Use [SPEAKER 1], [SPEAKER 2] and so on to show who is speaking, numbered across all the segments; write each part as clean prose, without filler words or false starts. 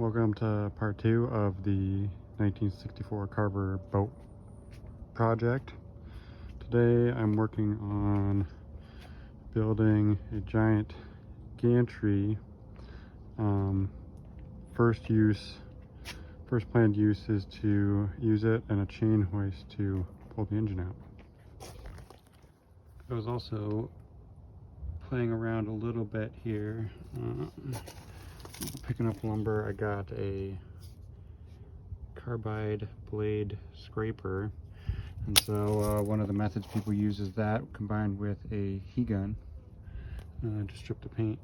[SPEAKER 1] Welcome to part 2 of the 1964 Carver boat project. Today I'm working on building a giant gantry. First planned use is to use it and a chain hoist to pull the engine out. I was also playing around a little bit here. Picking up lumber, I got a carbide blade scraper, and so one of the methods people use is that combined with a heat gun to strip the paint.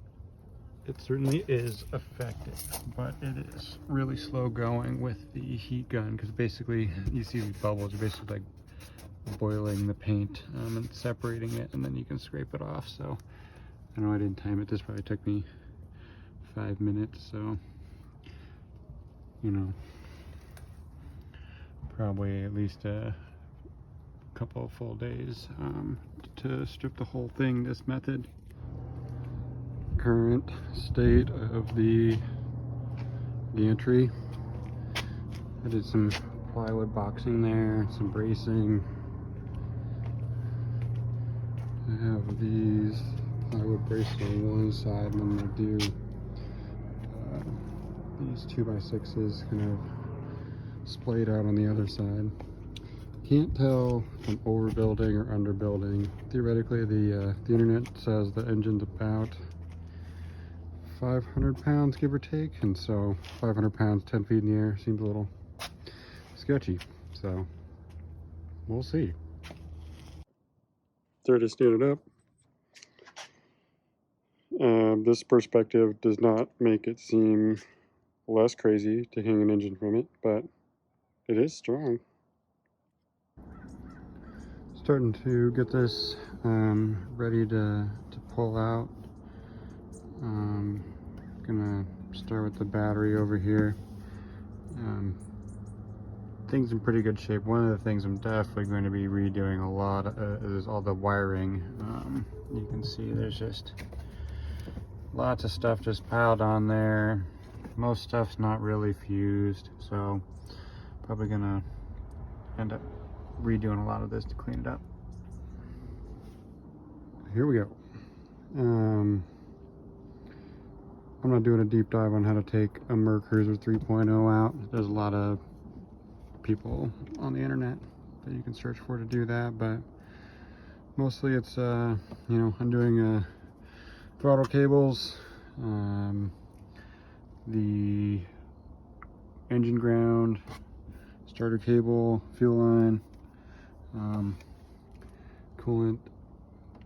[SPEAKER 1] It certainly is effective, but it is really slow going with the heat gun because basically you see these bubbles. You're basically like boiling the paint and separating it, and then you can scrape it off. So I know I didn't time it. This probably took me 5 minutes, so you know, probably at least a couple of full days to strip the whole thing this method. Current state of the gantry. I did some plywood boxing there, some bracing. I have these plywood braces on one side, and I'm going to do these 2x6s kind of splayed out on the other side. Can't tell if I'm overbuilding or underbuilding. Theoretically, the internet says the engine's about 500 pounds, give or take, and so 500 pounds, 10 feet in the air seems a little sketchy. So we'll see. There to stand it up. This perspective does not make it seem less crazy to hang an engine from it, but it is strong. Starting to get this ready to pull out. Gonna start with the battery over here. Things in pretty good shape. One of the things I'm definitely going to be redoing a lot is all the wiring. You can see there's just lots of stuff just piled on there. Most stuff's not really fused, so probably gonna end up redoing a lot of this to clean it up. Here we go. I'm not doing a deep dive on how to take a Mercruiser 3.0 out. There's a lot of people on the internet that you can search for to do that, but mostly it's you know, undoing throttle cables, the engine ground, starter cable, fuel line, coolant.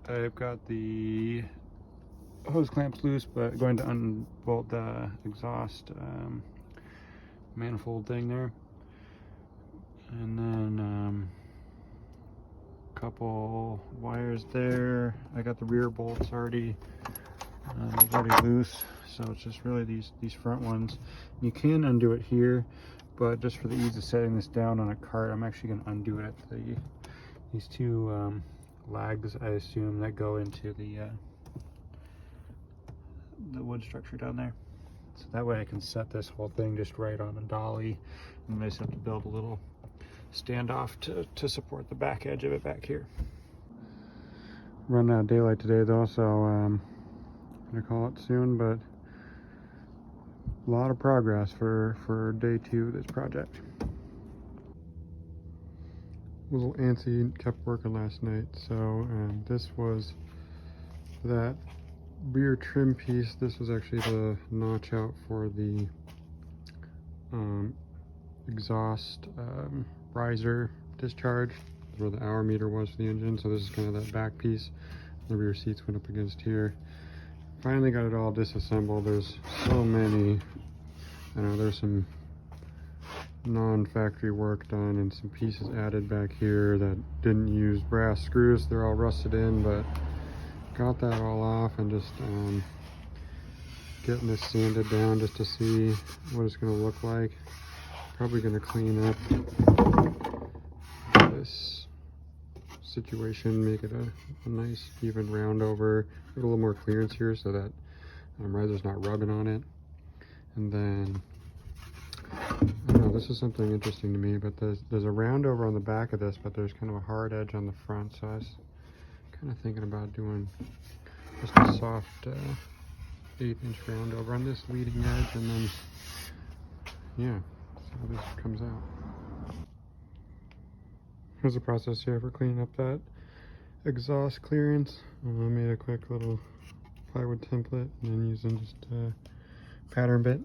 [SPEAKER 1] I've got the hose clamps loose, but going to unbolt the exhaust manifold thing there, and then a couple wires there. I got the rear bolts already loose, so it's just really these front ones. You can undo it here, but just for the ease of setting this down on a cart, I'm actually going to undo it at these two lags, I assume, that go into the wood structure down there. So that way I can set this whole thing just right on a dolly, and I just have to build a little standoff to support the back edge of it back here. Running out of daylight today though, so I'm gonna call it soon, but a lot of progress for day 2 of this project. A little antsy, kept working last night, so this was that rear trim piece. This was actually the notch out for the exhaust riser discharge, where the hour meter was for the engine. So this is kind of that back piece. The rear seats went up against here. Finally got it all disassembled. There's so many, I know there's some non-factory work done and some pieces added back here that didn't use brass screws. They're all rusted in, but got that all off and just getting this sanded down just to see what it's going to look like. Probably going to clean up this situation, make it a nice even round over, get a little more clearance here so that riser's not rubbing on it, and then I don't know, this is something interesting to me, but there's a round over on the back of this, but there's kind of a hard edge on the front, so I was kind of thinking about doing just a soft 1/8" round over on this leading edge, and then yeah, see how this comes out. Here's the process here for cleaning up that exhaust clearance. I made a quick little plywood template and then using just a pattern bit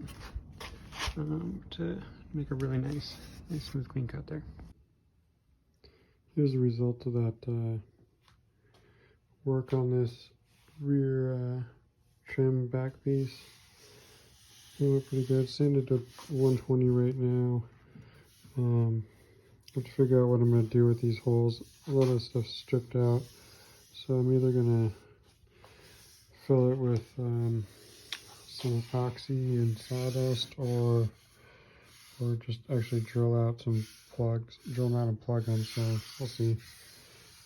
[SPEAKER 1] to make a really nice smooth clean cut there. Here's the result of that work on this rear trim back piece. It went pretty good. Sanded to 120 right now. I have to figure out what I'm going to do with these holes. A lot of stuff's stripped out, so I'm either going to fill it with some epoxy and sawdust, or just actually drill out some plugs, drill them out and plug them. So we'll see.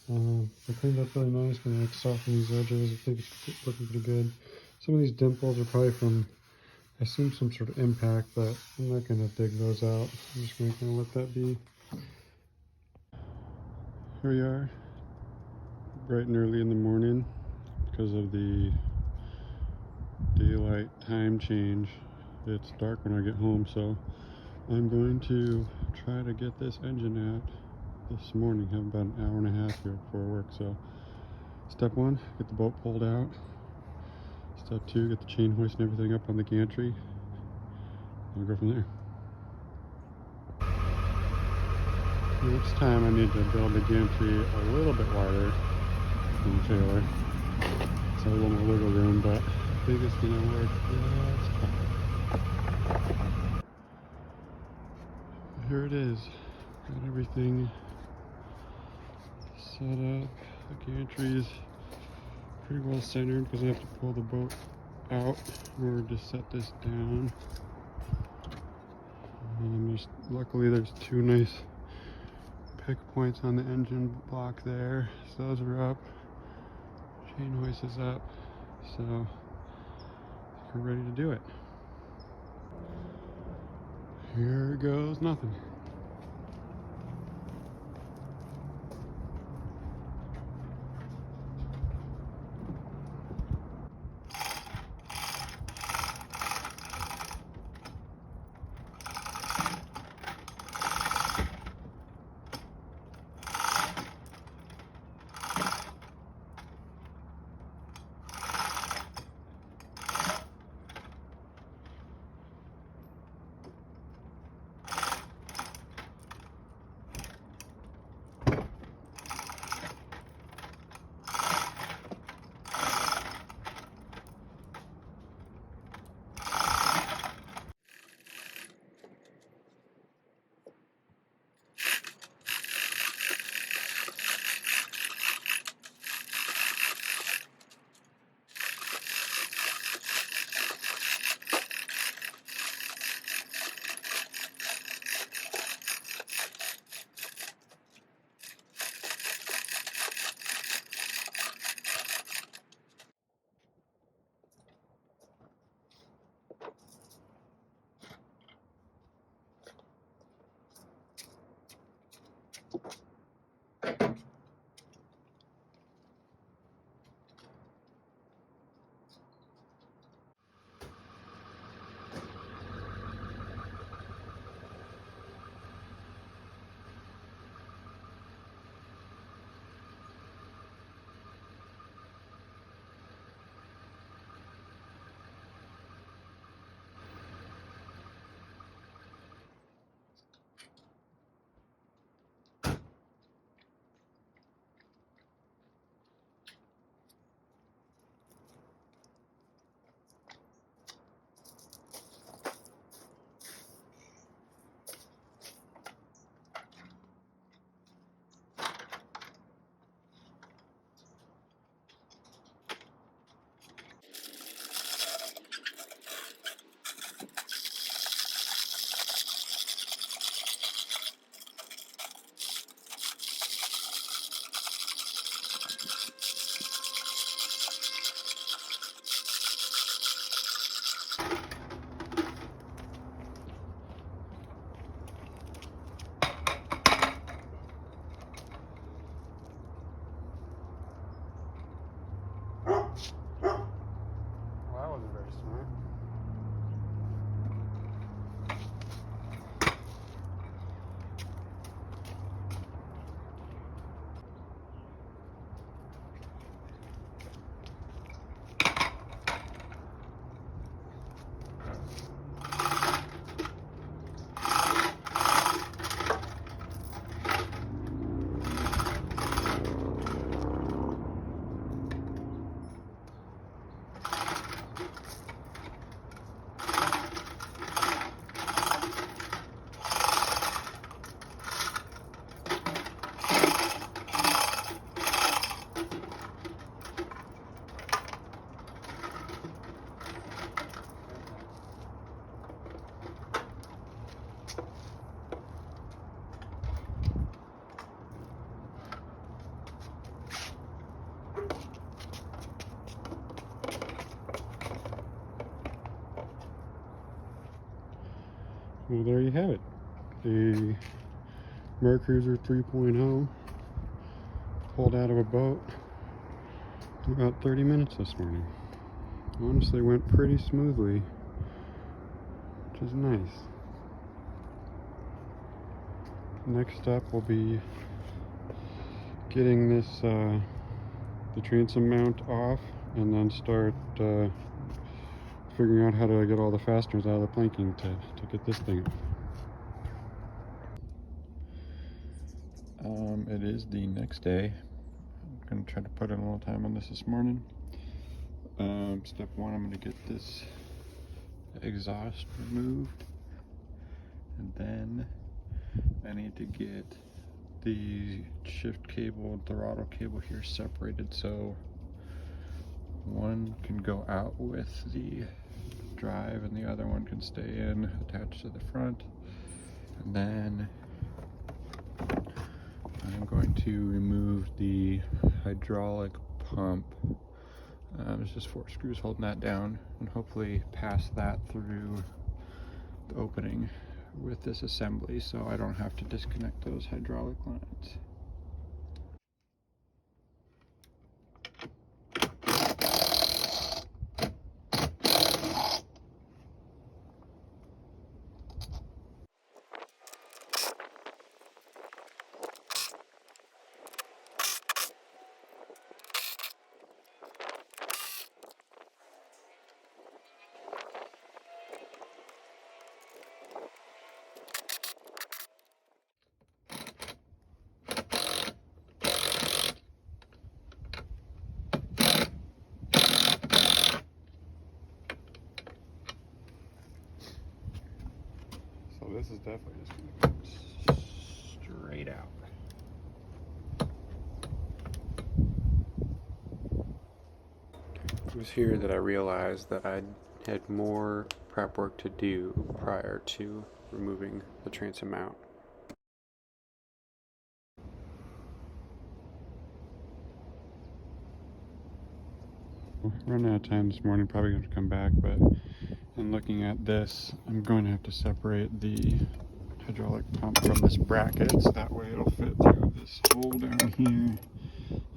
[SPEAKER 1] I cleaned up really nice, gonna like soften these edges. I think it's looking pretty good. Some of these dimples are probably from, I assume, some sort of impact, but I'm not gonna dig those out. I'm just gonna kind of let that be. Here we are, bright and early in the morning because of the daylight time change. It's dark when I get home, so I'm going to try to get this engine out this morning. I have about an hour and a half here before work. So step 1, get the boat pulled out. Step 2, get the chain hoist and everything up on the gantry. We'll go from there. Next time I need to build the gantry a little bit wider than the trailer, so a little more wiggle room, but I think it's gonna work just fine. Here it is. Got everything set up. The gantry is pretty well centered because I have to pull the boat out in order to set this down. Luckily there's 2 nice pick points on the engine block there, so those are up. Chain hoist is up, so we're ready to do it. Here goes nothing. Well, there you have it. The Mercruiser 3.0 pulled out of a boat in about 30 minutes this morning. Honestly, went pretty smoothly, which is nice. Next up will be getting this the transom mount off, and then start figuring out how to get all the fasteners out of the planking to get this thing off. It is the next day. I'm going to try to put in a little time on this morning. Step one, I'm going to get this exhaust removed, and then I need to get the shift cable and throttle cable here separated so one can go out with the drive and the other one can stay in attached to the front. And then I'm going to remove the hydraulic pump. There's just 4 screws holding that down, and hopefully pass that through the opening with this assembly so I don't have to disconnect those hydraulic lines. So this is definitely just going to come straight out. It was here that I realized that I had more prep work to do prior to removing the transom mount. Running out of time this morning, probably going to come back, but in looking at this, I'm going to have to separate the hydraulic pump from this bracket, so that way it'll fit through this hole down here.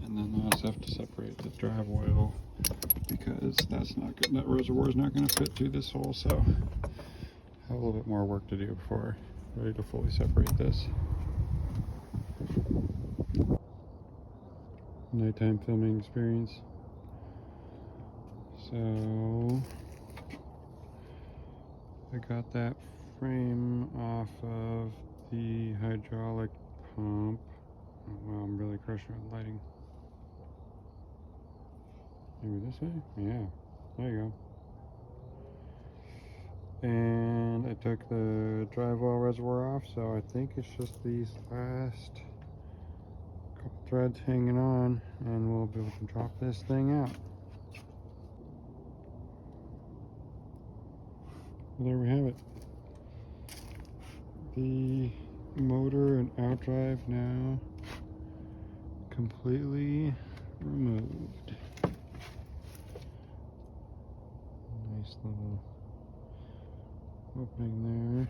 [SPEAKER 1] And then I also have to separate the drive oil because that's not good. That reservoir is not going to fit through this hole, so I have a little bit more work to do before I'm ready to fully separate this. Nighttime filming experience. So I got that frame off of the hydraulic pump. Oh, wow, I'm really crushing on lighting. Maybe this way? Yeah, there you go. And I took the drive oil reservoir off, so I think it's just these last couple threads hanging on, and we'll be able to drop this thing out. There we have it. The motor and outdrive now completely removed. Nice little opening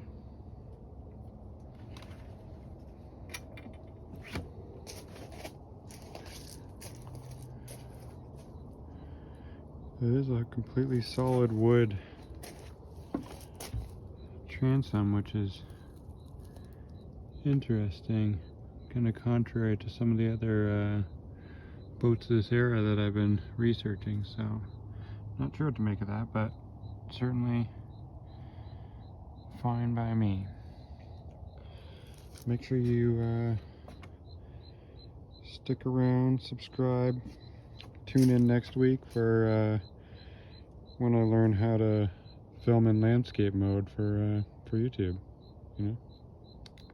[SPEAKER 1] there. It is a completely solid wood transom, which is interesting, kind of contrary to some of the other boats of this era that I've been researching, so not sure what to make of that, but certainly fine by me. Make sure you stick around, subscribe, tune in next week for when I learn how to film in landscape mode for YouTube, you know.